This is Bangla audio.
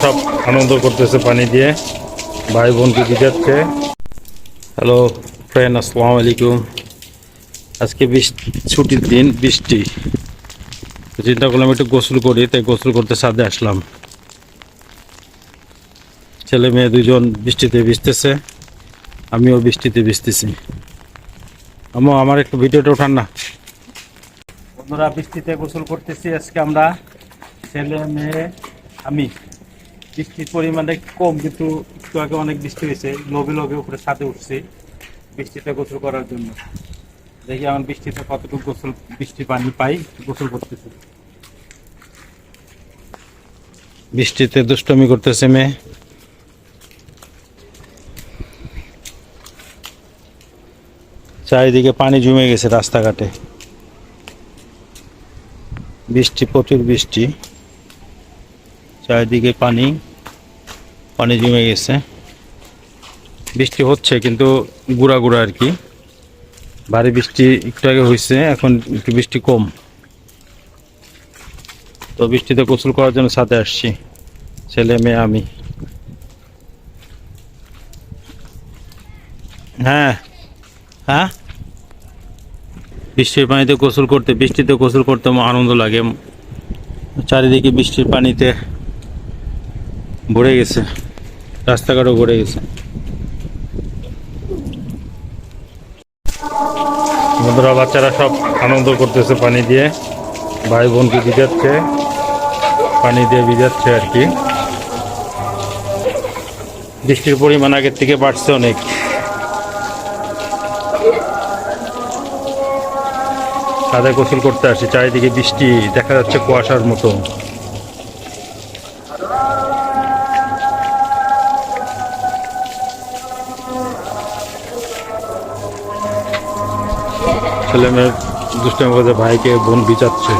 সব আনন্দ করতেছে পানি দিয়ে, ভাই বোনকে ভিজাচ্ছে। হ্যালো ফ্রেন্ড, আসসালামু আলাইকুম। আজকে ছুটির দিন, বৃষ্টি। চিন্তা করলাম একটু গোসল করি, তাই গোসল করতে ছাদে আসলাম। ছেলে মেয়ে দুজন বৃষ্টিতে ভিজতেছে, আমিও বৃষ্টিতে ভিজতেছি। আমার একটু ভিডিওটা ওঠান না। বন্ধুরা, বৃষ্টিতে গোসল করতেছি আজকে আমরা, ছেলে মেয়ে আমি। বৃষ্টির পরিমাণটা একটু কম, কিন্তু একটু আগে অনেক বৃষ্টি হয়েছে। লগে লগে উপরে ছাদে উঠছি বৃষ্টিতে গোসল করার জন্য। দেখি আমার বৃষ্টিতে কতটুকু বৃষ্টি পানি পাই, গোসল করতেছি। বৃষ্টিতে দুষ্টমি করতেছে মেয়ে। চারিদিকে পানি জমে গেছে রাস্তাঘাটে, বৃষ্টি, প্রচুর বৃষ্টি, চারিদিকে পানি পানি জমে গেছে। বৃষ্টি হচ্ছে কিন্তু গুড়া গুড়া আর কি। ভারী বৃষ্টি একটু আগে হয়েছে, এখন একটু বৃষ্টি কম। তো বৃষ্টিতে গোসল করার জন্য ছাদে আসছি, ছেলে মেয়ে আমি। হ্যাঁ হ্যাঁ, বৃষ্টির পানিতে গোসল করতে, বৃষ্টিতে গোসল করতে আনন্দ লাগে। চারিদিকে বৃষ্টির পানিতে ভরে গেছে, রাস্তাঘাটও ভরে গেছে। বন্ধুরা, বাচ্চারা সব আনন্দ করতেছে পানি দিয়ে, ভাই বোনকে ভিজাচ্ছে, পানি দিয়ে ভিজাচ্ছে আর কি। বৃষ্টির পরিমাণ আগের থেকে বাড়ছে অনেক। ছাদে গোসল করতে আসি, চারিদিকে বৃষ্টি, দেখা যাচ্ছে কুয়াশার মতো। ছেলে মেয়ে দুষ্টামি করে ভাইকে বোন ভিজাচ্ছে।